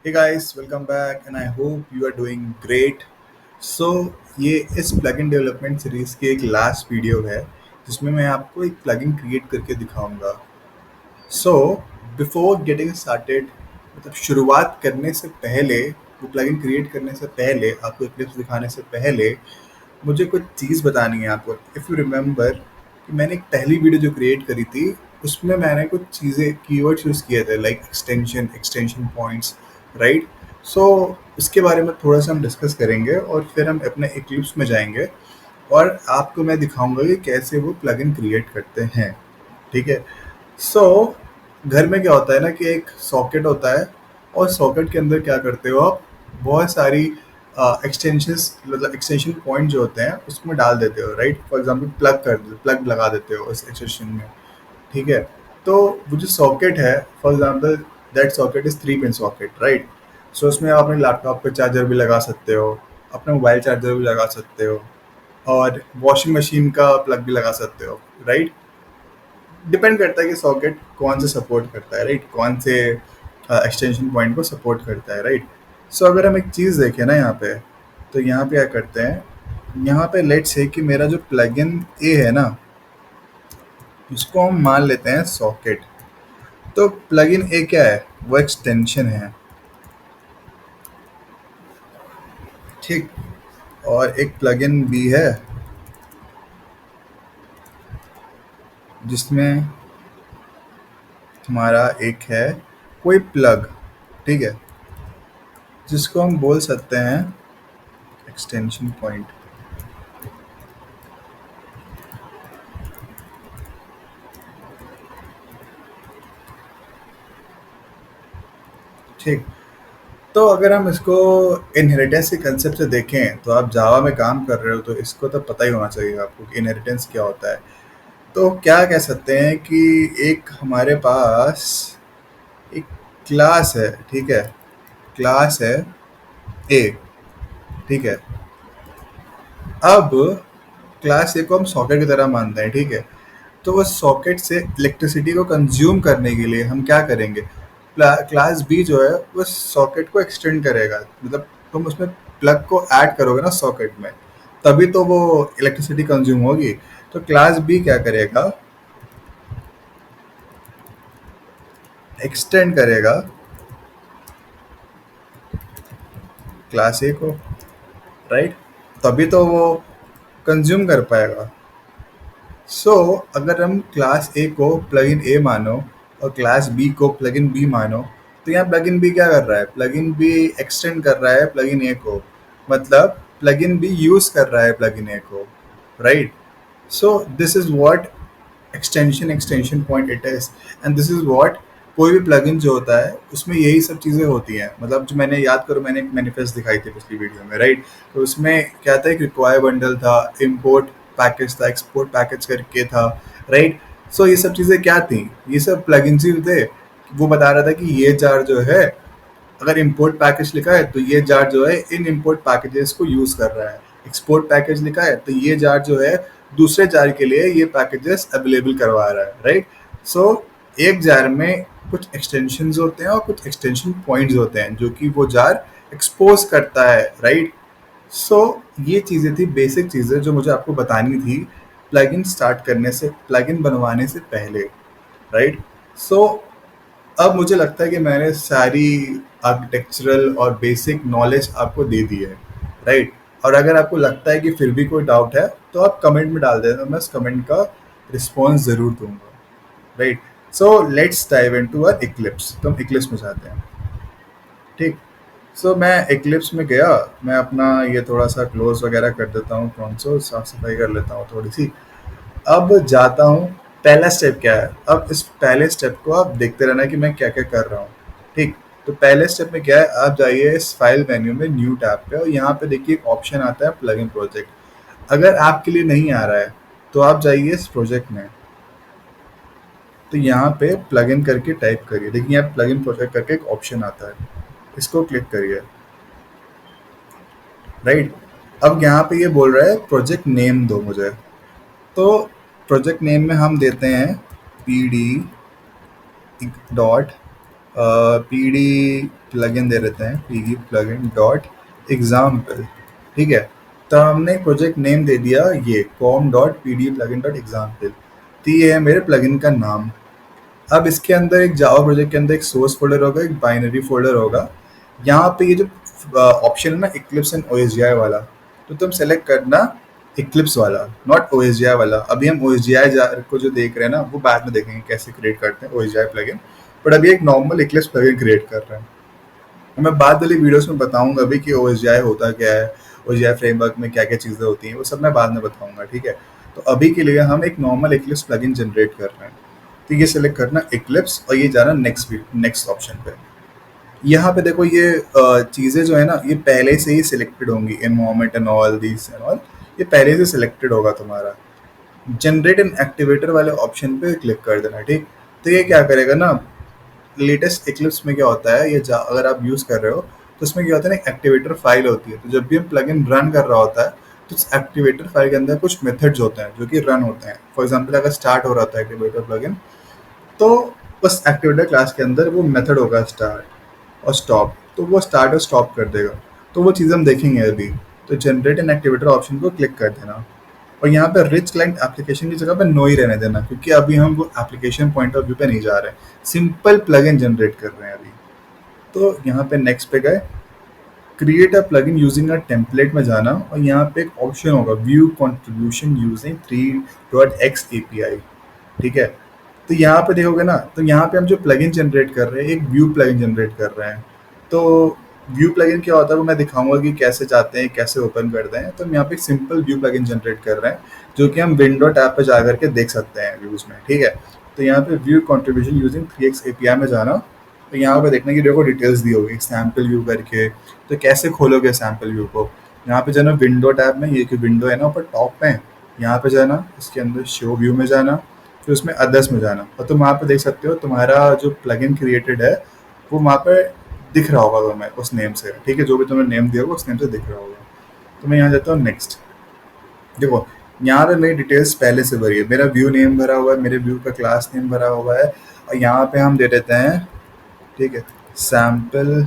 Hey guys, welcome back and I hope you are doing great. So ये इस plugin development series की एक last video है जिसमें मैं आपको एक प्लगइन क्रिएट करके दिखाऊंगा। सो बिफोर गेटिंग स्टार्टेड मतलब शुरुआत करने से पहले वो प्लगइन क्रिएट करने से पहले आपको क्लिप्स दिखाने से पहले मुझे कुछ चीज़ बतानी है आपको। इफ़ यू रिमेंबर कि मैंने एक पहली वीडियो जो क्रिएट करी थी उसमें मैंने कुछ चीज़ें कीवर्ड्स यूज़ किए थे लाइक एक्सटेंशन पॉइंट्स, राइट। सो इसके बारे में थोड़ा सा हम डिस्कस करेंगे और फिर हम अपने इक्लिप्स में जाएंगे और आपको मैं दिखाऊंगा कि कैसे वो प्लगइन क्रिएट करते हैं। ठीक है। सो घर में क्या होता है ना कि एक सॉकेट होता है और सॉकेट के अंदर क्या करते हो आप, बहुत सारी एक्सटेंशंस मतलब एक्सटेंशन पॉइंट जो होते हैं उसमें डाल देते हो, राइट। फॉर एग्जांपल प्लग लगा देते हो उस एक्सटेंशन में। ठीक है। तो वो जो सॉकेट है, for example that socket is 3 pin socket, right. So उसमें आप अपने लैपटॉप पे चार्जर भी लगा सकते हो, अपना मोबाइल चार्जर भी लगा सकते हो और वॉशिंग मशीन का प्लग भी लगा सकते हो, राइट। डिपेंड करता है कि सॉकेट कौन से सपोर्ट करता है, राइट, कौन से एक्सटेंशन पॉइंट को सपोर्ट करता है, राइट। सो अगर हम एक चीज़ देखें ना यहाँ पे, तो यहाँ पे क्या करते हैं, यहाँ पे लेट्स से कि मेरा जो प्लगइन ए है ना उसको हम मान लेते हैं सॉकेट। तो प्लगइन ए क्या है, वो एक्सटेंशन है, ठीक। और एक प्लगइन बी है जिसमें हमारा एक है कोई प्लग, ठीक है, जिसको हम बोल सकते हैं एक्सटेंशन पॉइंट। ठीक। तो अगर हम इसको इनहेरिटेंस के कंसेप्ट से देखें तो आप जावा में काम कर रहे हो तो इसको तो पता ही होना चाहिए आपको कि इनहेरिटेंस क्या होता है। तो क्या कह सकते हैं कि एक हमारे पास एक क्लास है, ठीक है, क्लास है ए, ठीक है। अब क्लास ए को हम सॉकेट की तरह मानते हैं, ठीक है। तो उस सॉकेट से इलेक्ट्रिसिटी को कंज्यूम करने के लिए हम क्या करेंगे, क्लास बी जो है उस सॉकेट को एक्सटेंड करेगा, मतलब तुम उसमें प्लग को ऐड करोगे ना सॉकेट में, तभी तो वो इलेक्ट्रिसिटी कंज्यूम होगी। तो क्लास बी क्या करेगा, एक्सटेंड करेगा क्लास ए को, राइट, तभी तो वो कंज्यूम कर पाएगा। सो अगर हम क्लास ए को प्लगइन ए मानो और क्लास बी को प्लगइन बी मानो, तो यहाँ प्लगइन बी क्या कर रहा है, प्लगइन बी एक्सटेंड कर रहा है प्लगइन ए को, मतलब प्लगइन बी यूज कर रहा है प्लगइन ए को, right. So this is what extension point it is and this is what कोई भी प्लगइन जो होता है उसमें यही सब चीज़ें होती हैं। मतलब जो मैंने याद करो, मैंने एक मैनिफेस्ट दिखाई थी पिछली वीडियो में, राइट। तो उसमें क्या था, एक रिक्वायर बंडल था, इम्पोर्ट पैकेज था, एक्सपोर्ट पैकेज करके था, राइट। सो ये सब चीज़ें क्या थी, ये सब प्लगइन्स ही थे। वो बता रहा था कि ये जार जो है, अगर इम्पोर्ट पैकेज लिखा है तो ये जार जो है इन इम्पोर्ट पैकेजेस को यूज़ कर रहा है, एक्सपोर्ट पैकेज लिखा है तो ये जार जो है दूसरे जार के लिए ये पैकेजेस अवेलेबल करवा रहा है, राइट। सो एक जार में कुछ एक्सटेंशंस होते हैं और कुछ एक्सटेंशन पॉइंट्स होते हैं जो कि वो जार एक्सपोज करता है, राइट। सो ये चीज़ें थी, बेसिक चीज़ें जो मुझे आपको बतानी थी प्लगइन स्टार्ट करने से, प्लगइन बनवाने से पहले, राइट। सो अब मुझे लगता है कि मैंने सारी आर्किटेक्चरल और बेसिक नॉलेज आपको दे दी है, राइट। और अगर आपको लगता है कि फिर भी कोई डाउट है तो आप कमेंट में डाल देना, मैं उस कमेंट का रिस्पॉन्स ज़रूर दूंगा, right. So let's dive into our Eclipse. तो हम इक्लिप्स में जाते हैं, ठीक। सो मैं इक्लिप्स में गया, मैं अपना ये थोड़ा सा क्लोज वगैरह कर देता हूँ, कंसोल साफ सफाई कर लेता हूँ थोड़ी सी। अब जाता हूँ, पहला स्टेप क्या है, अब इस पहले स्टेप को आप देखते रहना कि मैं क्या क्या कर रहा हूँ, ठीक। तो पहले स्टेप में क्या है, आप जाइए इस फाइल मेन्यू में न्यू टैब पे और यहाँ पे देखिए एक ऑप्शन आता है प्लगइन प्रोजेक्ट। अगर आपके लिए नहीं आ रहा है तो आप जाइए इस प्रोजेक्ट में, तो यहाँ पे प्लगइन करके टाइप करिए, देखिए यहाँ प्लगइन प्रोजेक्ट करके एक ऑप्शन आता है, इसको क्लिक करिए, राइट। अब यहाँ पे ये बोल रहा है प्रोजेक्ट नेम दो मुझे, तो प्रोजेक्ट नेम में हम देते हैं pd dot P D plugin दे देते हैं, P D plugin dot example. ठीक है, तो हमने प्रोजेक्ट नेम दे दिया ये com dot P D plugin dot example. तो ये है मेरे प्लगइन का नाम। अब इसके अंदर एक जावा प्रोजेक्ट के अंदर एक सोर्स फोल्डर होगा, एक बाइनरी फोल्डर होगा। यहाँ पे ये जो ऑप्शन है ना इक्लिप्स एंड ओएसजीआई वाला, तो तुम सेलेक्ट करना इक्लिप्स वाला, नॉट ओएसजीआई वाला। अभी हम ओएसजीआई को जो देख रहे हैं ना वो बाद में देखेंगे कैसे क्रिएट करते हैं ओएसजीआई प्लगइन, बट अभी एक नॉर्मल इक्लिप्स प्लगइन क्रिएट कर रहे हैं। और मैं बाद वाली वीडियोस में बताऊंगा अभी कि ओएसजीआई होता क्या है, ओएसजीआई फ्रेमवर्क में क्या क्या चीज़ें होती हैं, वो सब मैं बाद में बताऊंगा। ठीक है, तो अभी के लिए हम एक नॉर्मल इक्लिप्स प्लगइन जनरेट कर रहे हैं। तो ये सेलेक्ट करना इक्लिप्स और ये जाना नेक्स्ट ऑप्शन पे। यहाँ पे देखो ये चीज़ें जो है ना ये पहले से ही सिलेक्टेड होंगी, environment and all this and all, ये पहले से सिलेक्टेड होगा तुम्हारा। जनरेट एन एक्टिवेटर वाले ऑप्शन पे क्लिक कर देना। ठीक, तो ये क्या करेगा ना, लेटेस्ट इक्लिप्स में क्या होता है, अगर आप यूज़ कर रहे हो तो उसमें क्या होता है ना, एक्टिवेटर फाइल होती है। तो जब भी हम प्लगइन रन कर रहा होता है तो उस एक्टिवेटर फाइल के अंदर कुछ मेथड्स होते हैं जो कि रन होते हैं। फॉर एग्जांपल अगर स्टार्ट हो रहा था एक्टिवेटर प्लगइन, तो उस एक्टिवेटर क्लास के अंदर वो मेथड होगा स्टार्ट और स्टॉप, तो वो स्टार्ट और स्टॉप कर देगा। तो वो चीज़ हम देखेंगे अभी। तो जनरेट एन एक्टिवेटर ऑप्शन को क्लिक कर देना और यहाँ पे रिच क्लाइंट एप्लीकेशन की जगह पे नो ही रहने देना, क्योंकि अभी हम वो एप्लीकेशन पॉइंट ऑफ व्यू पे नहीं जा रहे हैं, सिंपल प्लगइन जनरेट कर रहे हैं अभी। तो यहाँ पे नेक्स्ट पे गए, create a plugin using a template में जाना और यहाँ पे एक ऑप्शन होगा view contribution using 3.x API। ठीक है, तो यहाँ पे देखोगे ना, तो यहाँ पे हम जो प्लगइन जनरेट कर रहे हैं एक व्यू प्लगइन जनरेट कर रहे हैं। तो व्यू प्लगइन क्या होता है वो मैं दिखाऊंगा कि कैसे जाते हैं, कैसे ओपन करते हैं। तो हम यहाँ पे एक सिंपल व्यू प्लगइन जनरेट कर रहे हैं जो कि हम विंडो टैब पे जा करके देख सकते हैं व्यूज में। ठीक है, तो यहाँ पे view contribution using 3x API में जाना, तो यहाँ पे देखने की देखो डिटेल्स दी होगी सैम्पल व्यू करके। तो कैसे खोलोगे सैम्पल व्यू को, यहाँ पे जाना विंडो टैब में, ये कि विंडो है ना ऊपर टॉप में, यहाँ पे जाना, इसके अंदर शो व्यू में जाना, फिर उसमें अदर्स में जाना, और तुम वहाँ पे देख सकते हो तुम्हारा जो प्लगइन क्रिएटेड है वो वहाँ पे दिख रहा होगा तुम्हें उस नेम से। ठीक है, जो भी तुमने नेम दिया होगा उस नेम से दिख रहा होगा। तो मैं यहाँ जाता हूँ नेक्स्ट। देखो यहाँ पे मेरी डिटेल्स पहले से भरी है, मेरा व्यू नेम भरा हुआ है, मेरे व्यू का क्लास नेम भरा हुआ है, और यहाँ पे हम दे देते हैं, ठीक है, सैम्पल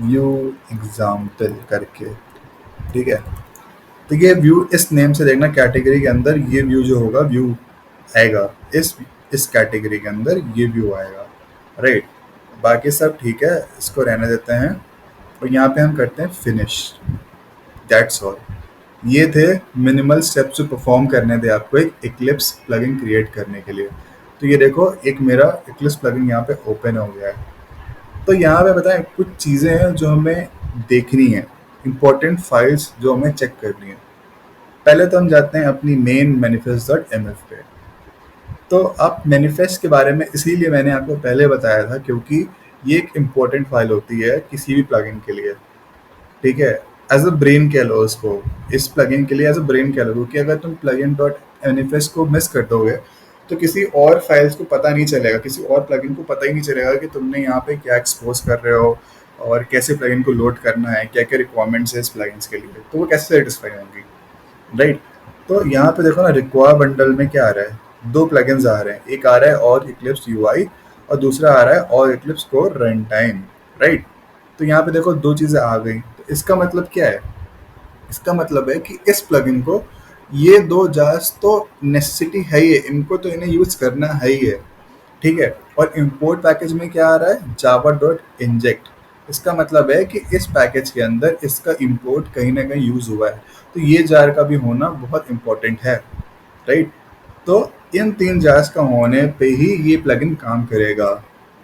व्यू एग्जाम्पल करके। ठीक है, तो ये व्यू इस नेम से देखना, कैटेगरी के अंदर ये व्यू जो होगा व्यू आएगा, इस कैटेगरी के अंदर ये व्यू आएगा। राइट, बाकी सब ठीक है, इसको रहने देते हैं और यहाँ पे हम करते हैं फिनिश। That's all. ये थे मिनिमल स्टेप्स जो परफॉर्म करने थे आपको एक इक्लिप्स प्लगइन क्रिएट करने के लिए। तो ये देखो एक मेरा इक्लिप्स प्लगइन यहाँ पे ओपन हो गया है। तो यहाँ पे बताएं कुछ चीज़ें हैं जो हमें देखनी है, इंपॉर्टेंट फाइल्स जो हमें चेक करनी है। पहले तो हम जाते हैं अपनी मेन manifest.mf पे। तो अब मैनिफेस्ट के बारे में इसीलिए मैंने आपको पहले बताया था क्योंकि ये एक इम्पोर्टेंट फाइल होती है किसी भी प्लगइन के लिए। ठीक है, एज अ ब्रेन कह लो उसको, इस प्लगइन के लिए एज अ ब्रेन कह लो, क्योंकि अगर तुम प्लगइन डॉट मैनिफेस्ट को मिस कर दोगे तो किसी और फाइल्स को पता नहीं चलेगा, किसी और प्लगइन को पता ही नहीं चलेगा कि तुमने यहाँ पे क्या एक्सपोज कर रहे हो और कैसे प्लगइन को लोड करना है, क्या क्या रिक्वायरमेंट्स है इस प्लगइन्स के लिए, तो वो कैसे सेटिस्फाई होंगी। राइट, तो यहाँ पे देखो ना रिक्वायर बंडल में क्या आ रहा है, दो प्लगइन्स आ रहे हैं, एक आ रहा है और इक्लिप्स यूआई और दूसरा आ रहा है और Eclipse core run time. Right, तो यहाँ पे देखो दो चीज़ें आ गई। तो इसका मतलब क्या है, इसका मतलब है कि इस प्लगइन को ये दो जार्स तो नेसेसिटी है ही है, इनको तो इन्हें यूज करना है ही है। ठीक है, और इंपोर्ट पैकेज में क्या आ रहा है, जावा डॉट इंजेक्ट। इसका मतलब है कि इस पैकेज के अंदर इसका इंपोर्ट कहीं ना कहीं यूज हुआ है, तो ये जार का भी होना बहुत इंपॉर्टेंट है। राइट, तो इन तीन जार्स का होने पे ही ये प्लगइन काम करेगा,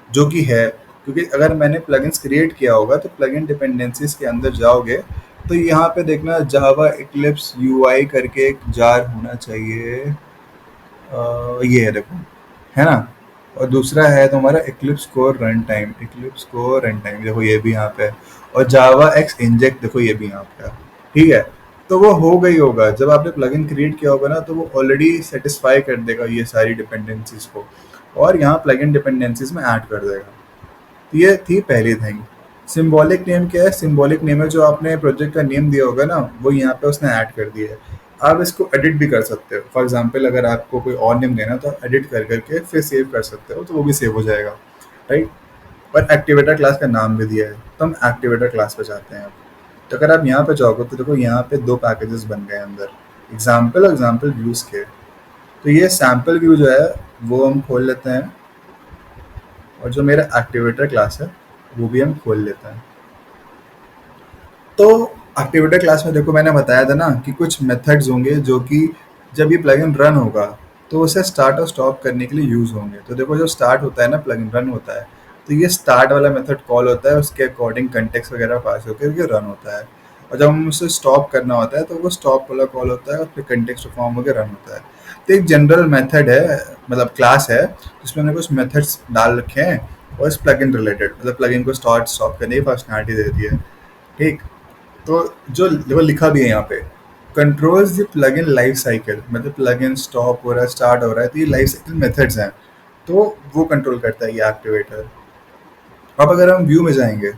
जो कि है, क्योंकि अगर मैंने प्लगइन्स क्रिएट किया होगा तो प्लगइन डिपेंडेंसीज के अंदर जाओगे तो यहाँ पे देखना जावा इक्लिप्स यूआई करके एक जार होना चाहिए, ये है देखो, है ना। और दूसरा है तुम्हारा Eclipse core run time, Eclipse core run time देखो ये भी यहाँ पे है, और जावा एक्स इंजेक्ट देखो ये भी यहाँ पे है। ठीक है, तो वो हो गई होगा, जब आपने प्लगइन क्रिएट किया होगा ना तो वो ऑलरेडी सेटिस्फाई कर देगा ये सारी डिपेंडेंसीज को और यहाँ प्लगइन डिपेंडेंसीज में ऐड कर देगा। तो ये थी पहली थिंग। सिंबॉलिक नेम क्या है, सिंबॉलिक नेम है जो आपने प्रोजेक्ट का नेम दिया होगा ना वो यहाँ पे उसने ऐड कर दिया है। आप इसको एडिट भी कर सकते हो, फॉर एग्जांपल अगर आपको कोई और नेम देना तो एडिट कर करके फिर सेव कर सकते हो, तो वो भी सेव हो जाएगा। राइट, और एक्टिवेटर क्लास का नाम भी दिया है, तो हम एक्टिवेटर क्लास पे जाते हैं अब। तो अगर आप यहाँ पे जाओगे तो देखो यहाँ पे दो पैकेजेस बन गए अंदर, एग्जाम्पल और एग्जाम्पल व्यूज़ के। तो ये सैम्पल व्यू जो है वो हम खोल लेते हैं, और जो मेरा एक्टिवेटर क्लास है वो भी हम खोल लेते हैं। तो एक्टिवेटर क्लास में देखो मैंने बताया था ना कि कुछ मेथड्स होंगे जो कि जब ये प्लगइन रन होगा तो उसे स्टार्ट और स्टॉप करने के लिए यूज़ होंगे। तो देखो जो स्टार्ट होता है ना, प्लगइन रन होता है, तो ये स्टार्ट वाला मेथड कॉल होता है, उसके अकॉर्डिंग कंटेक्स्ट वगैरह पास होकर ये रन होता है। और जब हम उसे स्टॉप करना होता है तो वो स्टॉप वाला कॉल होता है और फिर कंटेक्स्ट फॉर्म होकर रन होता है। तो एक जनरल मेथड है, मतलब क्लास है जिसमें हमने कुछ मेथड्स डाल रखे हैं और इस प्लगइन रिलेटेड, मतलब प्लगइन को स्टार्ट स्टॉप करने की फंक्शनलिटी दे दी है। ठीक। तो जो लिखा भी है यहाँ पे, controls the plugin life cycle, मतलब प्लगइन स्टॉप हो रहा है स्टार्ट हो रहा है तो ये लाइफ साइकिल मेथड्स हैं, तो वो कंट्रोल करता है ये एक्टिवेटर। अब अगर हम व्यू में जाएंगे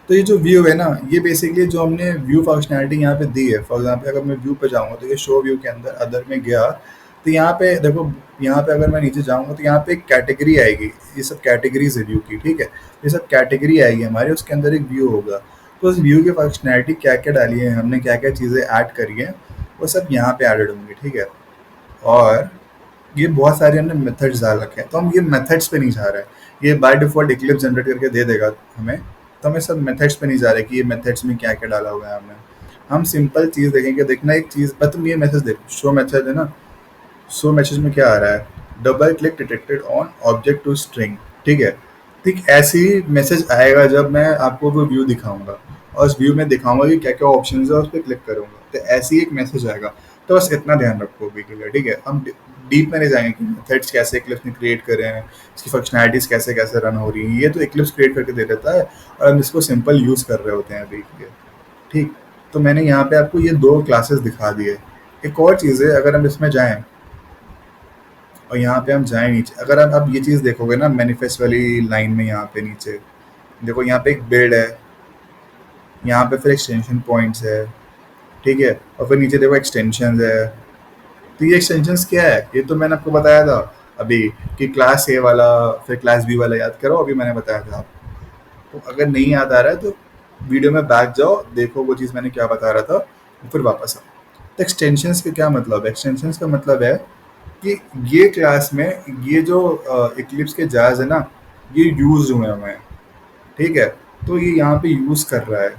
तो ये जो व्यू है ना, ये बेसिकली जो हमने व्यू फंक्शनैलिटी यहाँ पे दी है। फॉर एग्जांपल अगर मैं व्यू पे जाऊँगा तो ये शो व्यू के अंदर अदर में गया, तो यहाँ पे देखो, यहाँ पे अगर मैं नीचे जाऊँगा तो यहाँ पे एक कैटेगरी आएगी, ये सब कैटेगरीज है व्यू की, ठीक है। ये सब कैटेगरी आएगी हमारी, उसके अंदर एक व्यू होगा। तो उस व्यू की फंक्शनैलिटी क्या क्या डाली है हमने, क्या क्या चीज़ें ऐड करी हैं, वो सब यहाँ पे एडेड होंगी, ठीक है। और ये बहुत सारे हमने मेथड्स डाल रखे हैं, तो हम ये मेथड्स पे नहीं जा रहे हैं। ये बाय डिफ़ॉल्ट इक्लिप्स जनरेट करके दे देगा हमें, तो हमें सब मेथड्स पे नहीं जा रहे कि ये मेथड्स में क्या-क्या डाला हुआ है हमने। हम सिंपल चीज़ देखेंगे, देखना एक चीज़ तुम ये मैसेज देखो, शो मैसेज है ना, शो मैसेज में क्या आ रहा है, double click detected on object to string, ठीक है। ठीक ऐसे ही मैसेज आएगा जब मैं आपको वो व्यू दिखाऊँगा और उस व्यू में दिखाऊँगा कि क्या-क्या ऑप्शंस है, उस पे क्लिक करूँगा, तो ऐसे ही एक मैसेज आएगा। तो बस इतना ध्यान रखो अभी के लिए, ठीक है। हम डीप में नहीं जाएंगे कि मेथड्स कैसे इक्लिप्स ने क्रिएट करे हैं, इसकी फंक्शनैलिटीज़ कैसे-कैसे रन हो रही हैं, ये तो इक्लिप्स क्रिएट करके दे देता है और हम इसको सिंपल यूज़ कर रहे होते हैं अभी के लिए, ठीक। तो मैंने यहाँ पे आपको ये 2 क्लासेस दिखा दिए। एक और चीज़ है, अगर हम इसमें जाएँ और यहाँ पे हम जाएँ नीचे, अगर आप ये चीज़ देखोगे ना मैनिफेस्ट वाली लाइन में, यहाँ पे नीचे देखो, यहाँ पे एक बिल्ड है, यहाँ पे फिर एक्सटेंशन पॉइंट्स है, ठीक है, और फिर नीचे देखो एक्सटेंशंस है। तो ये एक्सटेंशंस क्या है, ये तो मैंने आपको बताया था अभी कि क्लास ए वाला फिर क्लास बी वाला याद करो, अभी मैंने बताया था आपको। तो अगर नहीं याद आ रहा है तो वीडियो में बैक जाओ, देखो वो चीज़ मैंने क्या बता रहा था, फिर वापस आओ। तो एक्सटेंशंस का क्या मतलब है, एक्सटेंशंस का मतलब है कि ये क्लास में ये जो इक्लिप्स के जार्स है ना, ये यूज हुए हैं, ठीक है। तो ये यहाँ पे यूज़ कर रहा है।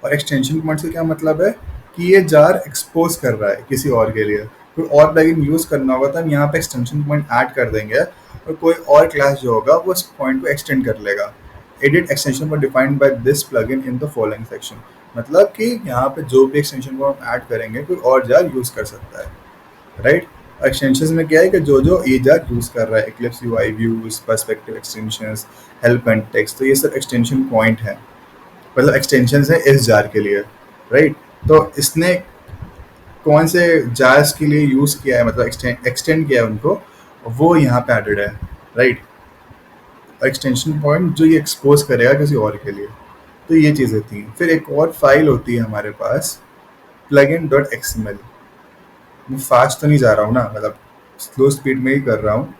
और एक्सटेंशन पॉइंट से क्या मतलब है कि ये जार एक्सपोज कर रहा है किसी और के लिए, कोई और प्लगइन यूज़ करना होगा तो हम यहाँ पे एक्सटेंशन पॉइंट ऐड कर देंगे और कोई और क्लास जो होगा वो इस पॉइंट को एक्सटेंड कर लेगा। एडिट एक्सटेंशन पर defined by this plugin in the following section, मतलब कि यहाँ पे जो भी एक्सटेंशन को हम ऐड करेंगे कोई और जार यूज़ कर सकता है, राइट। एक्सटेंशंस में क्या है कि जो जो ये जार यूज़ कर रहा है, Eclipse UI views, perspective extensions, help and text, तो ये सब एक्सटेंशन पॉइंट है, मतलब एक्सटेंशंस है इस जार के लिए, राइट। तो इसने कौन से जार्स के लिए यूज़ किया है, मतलब एक्सटेंड किया है उनको, वो यहाँ पे एडेड है, राइट। एक्सटेंशन पॉइंट जो ये एक्सपोज करेगा किसी और के लिए, तो ये चीज़ें थी। फिर एक और फाइल होती है हमारे पास, plugin डॉट एक्सएमएल। मैं फास्ट तो नहीं जा रहा हूँ ना, मतलब स्लो स्पीड में ही कर रहा हूँ।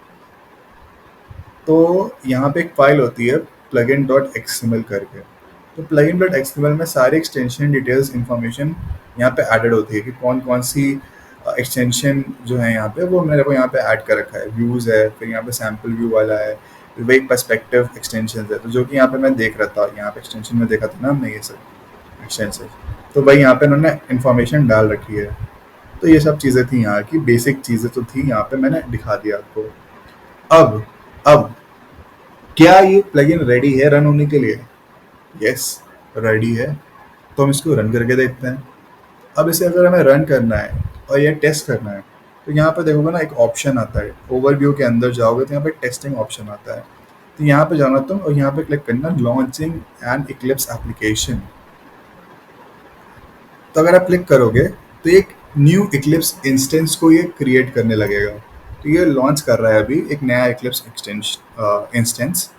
तो यहाँ पे एक फाइल होती है plugin डॉट एक्सएमएल करके। तो plugin डॉट एक्सएमएल में सारी एक्सटेंशन डिटेल्स इंफॉर्मेशन यहाँ पे एडेड होती है कि कौन कौन सी एक्सटेंशन जो है यहाँ पे, वो मेरे को यहाँ पे ऐड कर रखा है। व्यूज़ है, फिर यहाँ पे सैम्पल व्यू वाला है, फिर वही पर्सपेक्टिव एक्सटेंशन है, तो जो कि यहाँ पे मैं देख रहा था, यहाँ पे एक्सटेंशन में देखा था ना हमने ये सब एक्सटेंशन, तो भाई यहाँ पे उन्होंने इन्फॉर्मेशन डाल रखी है। तो ये सब चीज़ें थी यहाँ की, बेसिक चीज़ें तो थी, यहाँ पे मैंने दिखा दिया आपको। अब क्या ये प्लगइन रेडी है रन होने के लिए? यस, रेडी है। तो हम इसको रन करके देखते हैं। अब इसे अगर हमें रन करना है और ये टेस्ट करना है, तो यहाँ पे देखोगे ना एक ऑप्शन आता है, ओवरव्यू के अंदर जाओगे तो यहाँ पे टेस्टिंग ऑप्शन आता है। तो यहाँ पे जाना तुम और यहाँ पे क्लिक करना लॉन्चिंग एन इक्लिप्स एप्लीकेशन। तो अगर आप क्लिक करोगे तो एक न्यू इक्लिप्स इंस्टेंस को ये क्रिएट करने लगेगा। तो ये लॉन्च कर रहा है अभी एक नया Eclipse instance.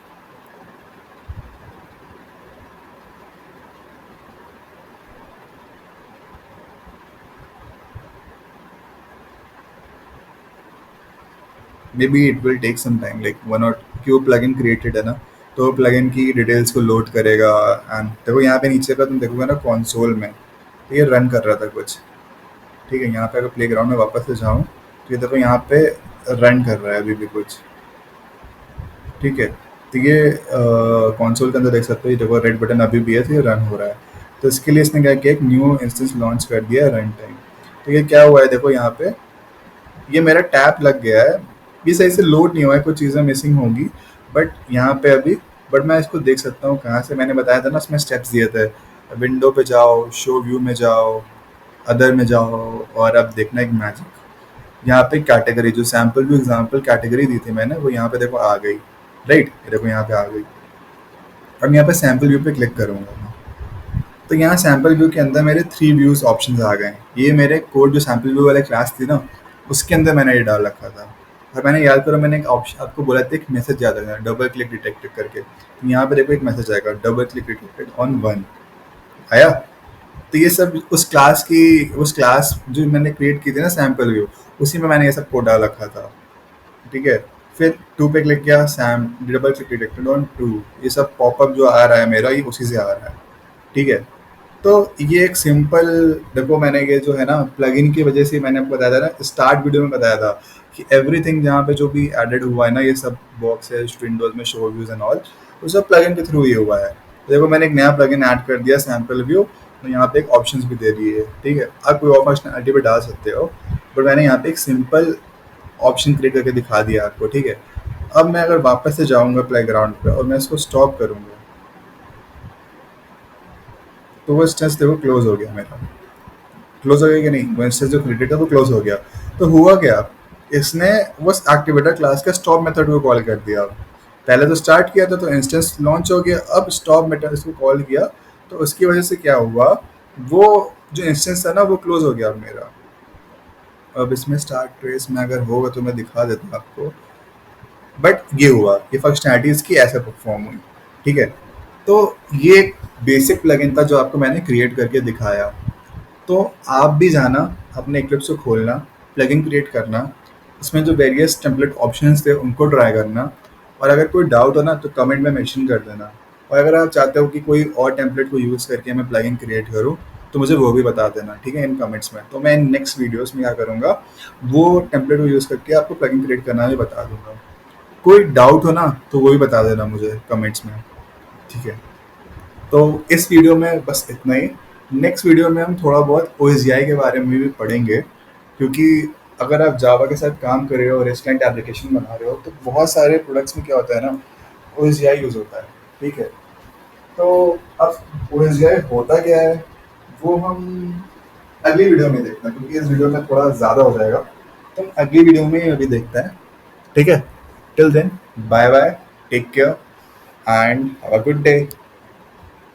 May be it will take some time, like one और क्यों प्लगइन क्रिएटेड है ना, तो प्लगइन की डिटेल्स को लोड करेगा। एंड देखो यहाँ पे नीचे का तुम देखोगे ना कंसोल में, तो ये रन कर रहा था कुछ। ठीक है, यहाँ पे अगर प्ले ग्राउंड में वापस से जाऊँ तो ये देखो यहाँ पे रन कर रहा है अभी भी कुछ। ठीक है, तो ये कंसोल के अंदर देख सकते हो, ये देखो रेड बटन अभी भी है, तो ये रन हो रहा है। तो इसके लिए इसने क्या किया, एक न्यू इंस्टेंस लॉन्च कर दिया रन टाइम। तो ये क्या हुआ है, देखो यहाँ पे ये मेरा टैप लग गया है। ये सही से लोड नहीं हुआ है, कुछ चीज़ें मिसिंग होंगी बट यहाँ पे अभी, बट मैं इसको देख सकता हूँ कहाँ से। मैंने बताया था ना उसमें स्टेप्स दिए थे, विंडो पे जाओ, शो व्यू में जाओ, अदर में जाओ, और अब देखना एक मैजिक, यहाँ पे कैटेगरी जो सैम्पल व्यू एग्जाम्पल कैटेगरी दी थी मैंने, वो यहाँ पे देखो आ गई। राइट, ये देखो यहाँ पे आ गई। अब मैं यहाँ पे सैम्पल व्यू पे क्लिक करूँगा तो यहाँ सैम्पल व्यू के अंदर मेरे 3 व्यूज ऑप्शंस आ गए। ये मेरे कोड जो सैम्पल व्यू वाले क्लास थी ना, उसके अंदर मैंने ये डाल रखा था। और मैंने याद करो, मैंने एक ऑप्शन आपको बोला था, एक मैसेज याद रखना, डबल क्लिक डिटेक्टेड करके। तो यहाँ पे देखो एक मैसेज आएगा, double click detected on one, आया। तो ये सब उस क्लास जो मैंने क्रिएट की थी ना सैम्पल व्यू, उसी में मैंने ये सब कोड डाल रखा था। ठीक है, फिर टू पे क्लिक किया, same double click detected on two. ये सब पॉपअप जो आ रहा है मेरा, ये उसी से आ रहा है। ठीक है, तो ये एक सिंपल, देखो मैंने ये जो है ना प्लगइन की वजह से, मैंने आपको बताया था ना स्टार्ट वीडियो में बताया था कि एवरीथिंग जहाँ पे जो भी एडेड हुआ है ना, ये सब बॉक्सेस विंडोज में शो व्यूज एंड ऑल, वो सब प्लगइन के थ्रू ये हुआ है। तो देखो मैंने एक नया प्लगइन ऐड कर दिया सैम्पल व्यू, तो यहाँ पे एक ऑप्शंस भी दे दी है। ठीक है, आप कोई और फंक्शनलिटी भी डाल सकते हो, बट मैंने यहाँ पे एक सिंपल ऑप्शन क्रिएट करके दिखा दिया आपको। ठीक है, अब मैं अगर वापस से जाऊँगा प्ले ग्राउंड पर और मैं इसको स्टॉप करूँगा, तो वो इंस्टेंस देखो क्लोज हो गया मेरा। क्लोज हो गया कि नहीं, वो इंस्टेंस जो क्रिएटेड था वो क्लोज हो गया। तो हुआ क्या, इसने उस एक्टिवेटर क्लास के स्टॉप मेथड को कॉल कर दिया। पहले तो स्टार्ट किया था तो इंस्टेंस लॉन्च हो गया, अब स्टॉप मेथड इसको कॉल किया, तो उसकी वजह से क्या हुआ, वो जो इंस्टेंस था ना वो क्लोज हो गया अब मेरा। अब इसमें स्टार्ट ट्रेस में अगर होगा तो मैं दिखा देता हूँ आपको, बट ये हुआ, ये फंक्शनैलिटी इसकी ऐसे परफॉर्म हुई। ठीक है, तो ये एक बेसिक प्लगइन था जो आपको मैंने क्रिएट करके दिखाया। तो आप भी जाना, अपने इक्लिप्स को खोलना, प्लगइन क्रिएट करना, इसमें जो वेरियस टेम्पलेट ऑप्शंस थे उनको ट्राई करना, और अगर कोई डाउट हो ना तो कमेंट में मेंशन कर देना। और अगर आप चाहते हो कि कोई और टेम्पलेट को यूज़ करके मैं प्लगइन क्रिएट करूँ, तो मुझे वो भी बता देना। ठीक है, इन कमेंट्स में, तो मैं इन नेक्स्ट वीडियोस में क्या करूँगा, वो टेम्पलेट को यूज़ करके आपको प्लगइन क्रिएट करना भी बता दूंगा। कोई डाउट हो ना तो वो भी बता देना मुझे कमेंट्स में। ठीक है, तो इस वीडियो में बस इतना ही। नेक्स्ट वीडियो में हम थोड़ा बहुत OSGI के बारे में भी पढ़ेंगे, क्योंकि अगर आप जावा के साथ काम कर रहे हो, रेस्टोरेंट एप्लीकेशन बना रहे हो, तो बहुत सारे प्रोडक्ट्स में क्या होता है ना, OSGI यूज़ होता है। ठीक है, तो अब OSGI होता क्या है वो हम अगली वीडियो में देखते हैं, क्योंकि इस वीडियो में थोड़ा ज़्यादा हो जाएगा, तो हम अगली वीडियो में अभी देखते हैं। ठीक है, till then bye bye, take care and have a good day.